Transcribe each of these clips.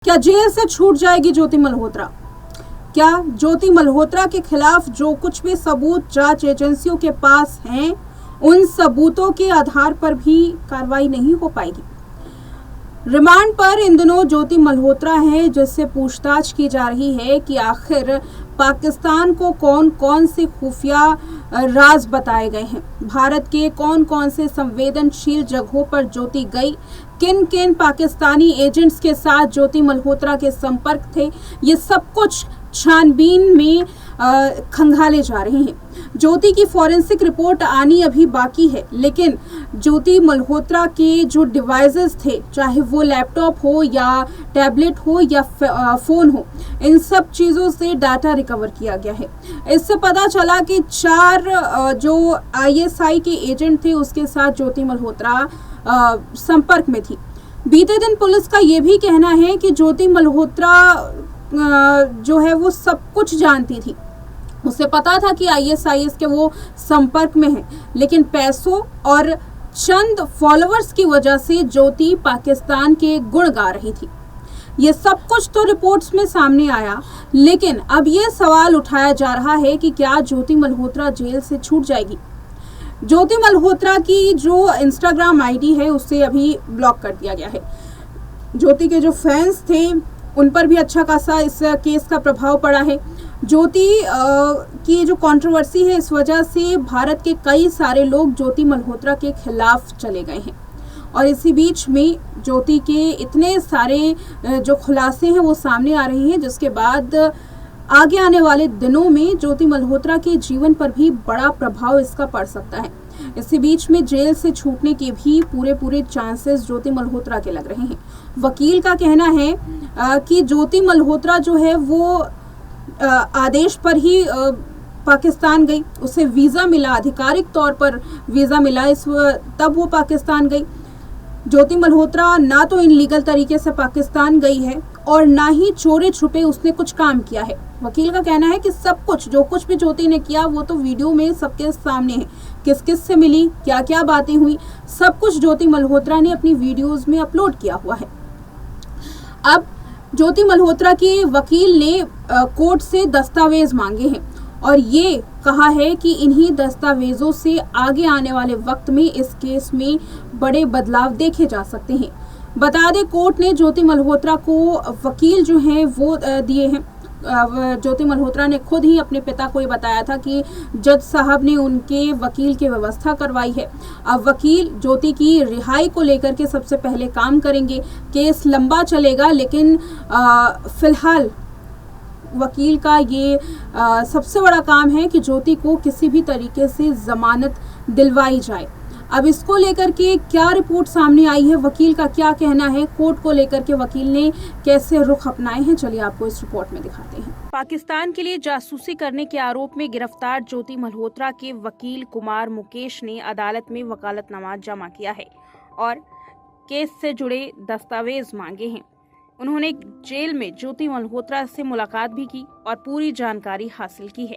क्या जेल से छूट जाएगी ज्योति मल्होत्रा? क्या ज्योति मल्होत्रा के खिलाफ जो कुछ भी सबूत जांच एजेंसियों के पास हैं, उन सबूतों के आधार पर भी कार्रवाई नहीं हो पाएगी? रिमांड पर इन दिनों ज्योति मल्होत्रा है, जिससे पूछताछ की जा रही है कि आखिर पाकिस्तान को कौन कौन से खुफिया राज बताए गए हैं, भारत के कौन कौन से संवेदनशील जगहों पर ज्योति गई, किन किन पाकिस्तानी एजेंट्स के साथ ज्योति मल्होत्रा के संपर्क थे। ये सब कुछ छानबीन में खंगाले जा रहे हैं। ज्योति की फॉरेंसिक रिपोर्ट आनी अभी बाकी है, लेकिन ज्योति मल्होत्रा के जो डिवाइसेस थे, चाहे वो लैपटॉप हो या टैबलेट हो या फोन हो, इन सब चीज़ों से डाटा रिकवर किया गया है। इससे पता चला कि 4 जो ISI के एजेंट थे, उसके साथ ज्योति मल्होत्रा संपर्क में थी। बीते दिन पुलिस का ये भी कहना है कि ज्योति मल्होत्रा जो है वो सब कुछ जानती थी, उसे पता था कि ISIS के वो संपर्क में है, लेकिन पैसों और चंद फॉलोअर्स की वजह से ज्योति पाकिस्तान के गुण गा रही थी। ये सब कुछ तो रिपोर्ट्स में सामने आया, लेकिन अब ये सवाल उठाया जा रहा है कि क्या ज्योति मल्होत्रा जेल से छूट जाएगी? ज्योति मल्होत्रा की जो इंस्टाग्राम ID है, उसे अभी ब्लॉक कर दिया गया है। ज्योति के जो फैंस थे, उन पर भी अच्छा खासा इस केस का प्रभाव पड़ा है। ज्योति की जो कंट्रोवर्सी है, इस वजह से भारत के कई सारे लोग ज्योति मल्होत्रा के खिलाफ चले गए हैं, और इसी बीच में ज्योति के इतने सारे जो खुलासे हैं वो सामने आ रहे हैं, जिसके बाद आगे आने वाले दिनों में ज्योति मल्होत्रा के जीवन पर भी बड़ा प्रभाव इसका पड़ सकता है। इसी बीच में जेल से छूटने के भी पूरे चांसेस ज्योति मल्होत्रा के लग रहे हैं। वकील का कहना है कि ज्योति मल्होत्रा जो है वो आदेश पर ही पाकिस्तान गई, उसे वीज़ा मिला, आधिकारिक तौर पर वीज़ा मिला, तब वो पाकिस्तान गई। ज्योति मल्होत्रा ना तो इनलीगल तरीके से पाकिस्तान गई है और ना ही चोरी छुपे उसने कुछ काम किया है। वकील का कहना है कि सब कुछ जो कुछ भी ज्योति ने किया वो तो वीडियो में सबके सामने है, किस किस से मिली, क्या क्या बातें हुई, सब कुछ ज्योति मल्होत्रा ने अपनी वीडियोस में अपलोड किया हुआ है। अब ज्योति मल्होत्रा के वकील ने कोर्ट से दस्तावेज मांगे हैं और ये कहा है कि इन्हीं दस्तावेजों से आगे आने वाले वक्त में इस केस में बड़े बदलाव देखे जा सकते हैं। बता दें, कोर्ट ने ज्योति मल्होत्रा को वकील जो हैं वो दिए हैं। ज्योति मल्होत्रा ने खुद ही अपने पिता को ये बताया था कि जज साहब ने उनके वकील की व्यवस्था करवाई है। अब वकील ज्योति की रिहाई को लेकर के सबसे पहले काम करेंगे। केस लंबा चलेगा, लेकिन फिलहाल वकील का ये सबसे बड़ा काम है कि ज्योति को किसी भी तरीके से जमानत दिलवाई जाए। अब इसको लेकर के क्या रिपोर्ट सामने आई है, वकील का क्या कहना है, कोर्ट को लेकर के वकील ने कैसे रुख अपनाए हैं, चलिए आपको इस रिपोर्ट में दिखाते हैं। पाकिस्तान के लिए जासूसी करने के आरोप में गिरफ्तार ज्योति मल्होत्रा के वकील कुमार मुकेश ने अदालत में वकालतनामा जमा किया है और केस से जुड़े दस्तावेज मांगे हैं। उन्होंने जेल में ज्योति मल्होत्रा से मुलाकात भी की और पूरी जानकारी हासिल की है।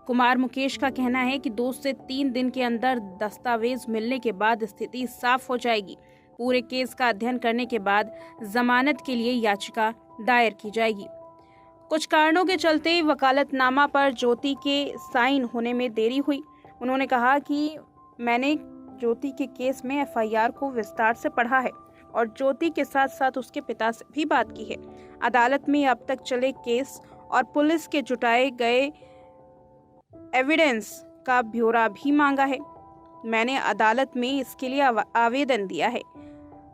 कुमार मुकेश का कहना है कि 2 से 3 दिन के अंदर दस्तावेज मिलने के बाद स्थिति साफ हो जाएगी। पूरे केस का अध्ययन करने के बाद जमानत के लिए याचिका दायर की जाएगी। कुछ कारणों के चलते वकालतनामा पर ज्योति के साइन होने में देरी हुई। उन्होंने कहा कि मैंने ज्योति के केस में FIR को विस्तार से पढ़ा है और ज्योति के साथ साथ उसके पिता से भी बात की है। अदालत में अब तक चले केस और पुलिस के जुटाए गए एविडेंस का ब्यौरा भी मांगा है। मैंने अदालत में इसके लिए आवेदन दिया है।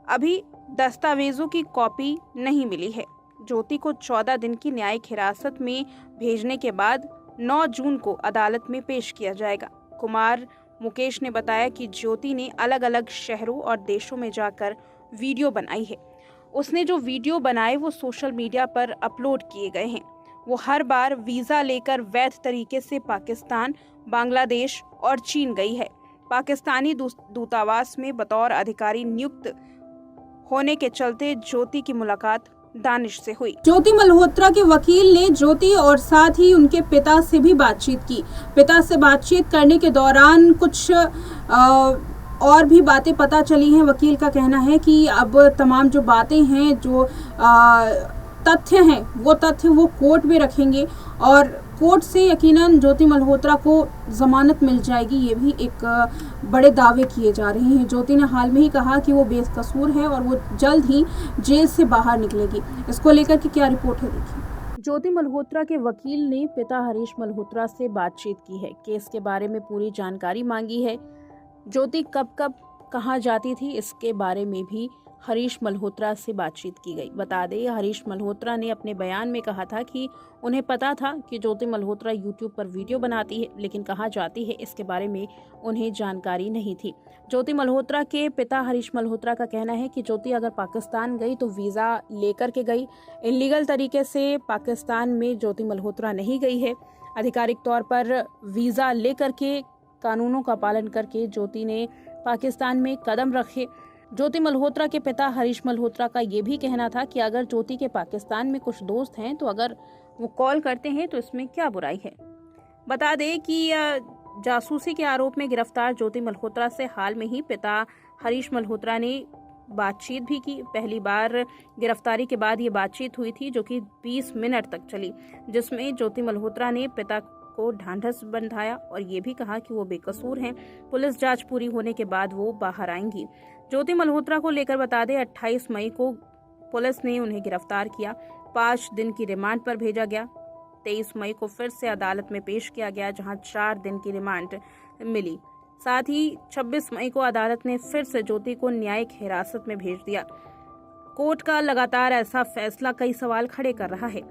अभी दस्तावेजों की कॉपी नहीं मिली है। ज्योति को 14 दिन की न्यायिक हिरासत में भेजने के बाद 9 जून को अदालत में पेश किया जाएगा। कुमार मुकेश ने बताया कि ज्योति ने अलग अलग शहरों और देशों में जाकर वीडियो बनाई है। उसने जो वीडियो बनाए वो सोशल मीडिया पर अपलोड किए गए हैं। वो हर बार वीज़ा लेकर वैध तरीके से पाकिस्तान, बांग्लादेश और चीन गई है। पाकिस्तानी दूतावास में बतौर अधिकारी नियुक्त होने के चलते ज्योति की मुलाकात दानिश से हुई। ज्योति मल्होत्रा के वकील ने ज्योति और साथ ही उनके पिता से भी बातचीत की। पिता से बातचीत करने के दौरान कुछ और भी बातें पता चली हैं। वकील का कहना है कि अब तमाम जो बातें हैं, जो तथ्य हैं वो तथ्य वो कोर्ट में रखेंगे और कोर्ट से यकीनन ज्योति मल्होत्रा को जमानत मिल जाएगी। ये भी एक बड़े दावे किए जा रहे हैं। ज्योति ने हाल में ही कहा कि वो बेकसूर है और वो जल्द ही जेल से बाहर निकलेगी। इसको लेकर के क्या रिपोर्ट है, देखिए। ज्योति मल्होत्रा के वकील ने पिता हरीश मल्होत्रा से बातचीत की है, केस के बारे में पूरी जानकारी मांगी है। ज्योति कब कब कहाँ जाती थी इसके बारे में भी हरीश मल्होत्रा से बातचीत की गई। बता दें, हरीश मल्होत्रा ने अपने बयान में कहा था कि उन्हें पता था कि ज्योति मल्होत्रा यूट्यूब पर वीडियो बनाती है, लेकिन कहाँ जाती है इसके बारे में उन्हें जानकारी नहीं थी। ज्योति मल्होत्रा के पिता हरीश मल्होत्रा का कहना है कि ज्योति अगर पाकिस्तान गई तो वीज़ा लेकर के गई। इलीगल तरीके से पाकिस्तान में ज्योति मल्होत्रा नहीं गई है। आधिकारिक तौर पर वीज़ा लेकर के कानूनों का पालन करके ज्योति ने पाकिस्तान में कदम रखे। ज्योति मल्होत्रा के पिता हरीश मल्होत्रा का ये भी कहना था कि अगर ज्योति के पाकिस्तान में कुछ दोस्त हैं तो अगर वो कॉल करते हैं तो इसमें क्या बुराई है। बता दें कि जासूसी के आरोप में गिरफ्तार ज्योति मल्होत्रा से हाल में ही पिता हरीश मल्होत्रा ने बातचीत भी की। पहली बार गिरफ्तारी के बाद ये बातचीत हुई थी, जो कि 20 मिनट तक चली, जिसमें ज्योति मल्होत्रा ने पिता को ढांढस बंधाया और ये भी कहा कि वो बेकसूर हैं। पुलिस जांच पूरी होने के बाद वो बाहर आएंगी। ज्योति मल्होत्रा को लेकर बता दें, 28 मई को पुलिस ने उन्हें गिरफ्तार किया। 5 दिन की रिमांड पर भेजा गया। 23 मई को फिर से अदालत में पेश किया गया, जहां 4 दिन की रिमांड मिली। साथ ही 26 मई को अदालत ने फिर से ज्योति को न्यायिक हिरासत में भेज दिया। कोर्ट का लगातार ऐसा फैसला कई सवाल खड़े कर रहा है।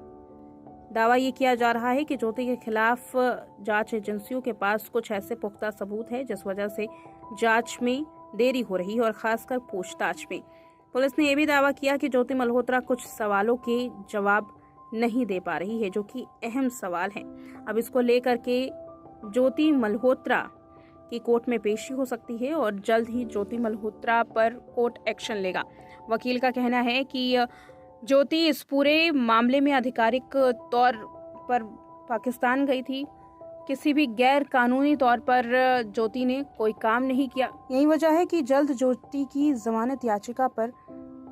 दावा ये किया जा रहा है कि ज्योति के खिलाफ जांच एजेंसियों के पास कुछ ऐसे पुख्ता सबूत है जिस वजह से जांच में देरी हो रही है और खासकर पूछताछ में। पुलिस ने यह भी दावा किया कि ज्योति मल्होत्रा कुछ सवालों के जवाब नहीं दे पा रही है, जो कि अहम सवाल है। अब इसको लेकर के ज्योति मल्होत्रा की कोर्ट में पेशी हो सकती है और जल्द ही ज्योति मल्होत्रा पर कोर्ट एक्शन लेगा। वकील का कहना है कि ज्योति इस पूरे मामले में आधिकारिक तौर पर पाकिस्तान गई थी। किसी भी गैर कानूनी तौर पर ज्योति ने कोई काम नहीं किया। यही वजह है कि जल्द ज्योति की जमानत याचिका पर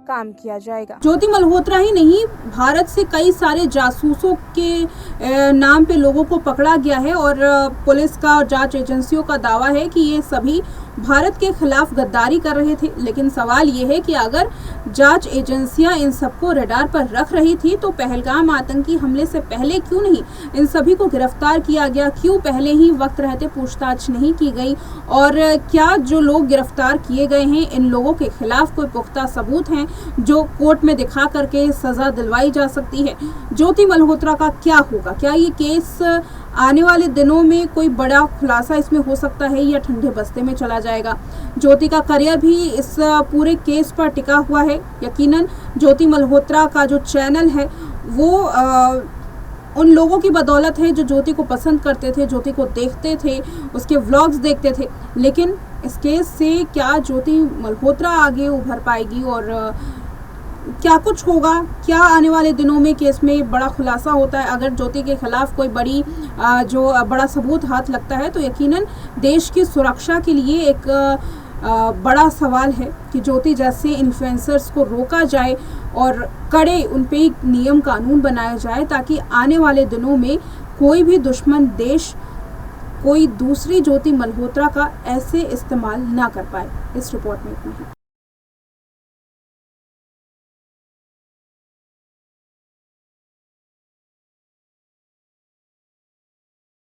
काम किया जाएगा। ज्योति मल्होत्रा ही नहीं, भारत से कई सारे जासूसों के नाम पे लोगों को पकड़ा गया है और पुलिस का और जांच एजेंसियों का दावा है कि ये सभी भारत के खिलाफ गद्दारी कर रहे थे। लेकिन सवाल ये है कि अगर जांच एजेंसियां इन सबको रडार पर रख रही थी तो पहलगाम आतंकी हमले से पहले क्यों नहीं इन सभी को गिरफ्तार किया गया? क्यों पहले ही वक्त रहते पूछताछ नहीं की गई? और क्या जो लोग गिरफ्तार किए गए हैं इन लोगों के खिलाफ कोई पुख्ता सबूत हैं जो कोर्ट में दिखा करके सजा दिलवाई जा सकती है? ज्योति मल्होत्रा का क्या होगा? क्या ये केस आने वाले दिनों में कोई बड़ा खुलासा इसमें हो सकता है या ठंडे बस्ते में चला जाएगा? ज्योति का करियर भी इस पूरे केस पर टिका हुआ है। यकीनन ज्योति मल्होत्रा का जो चैनल है वो उन लोगों की बदौलत है जो ज्योति को पसंद करते थे, ज्योति को देखते थे, उसके व्लॉग्स देखते थे। लेकिन इस केस से क्या ज्योति मल्होत्रा आगे उभर पाएगी और क्या कुछ होगा? क्या आने वाले दिनों में केस में बड़ा खुलासा होता है? अगर ज्योति के खिलाफ कोई जो बड़ा सबूत हाथ लगता है तो यकीनन देश की सुरक्षा के लिए एक बड़ा सवाल है कि ज्योति जैसे इन्फ्लुएंसर्स को रोका जाए और कड़े उन पे नियम कानून बनाया जाए ताकि आने वाले दिनों में कोई भी दुश्मन देश कोई दूसरी ज्योति मल्होत्रा का ऐसे इस्तेमाल ना कर पाए। इस रिपोर्ट में इतना ही।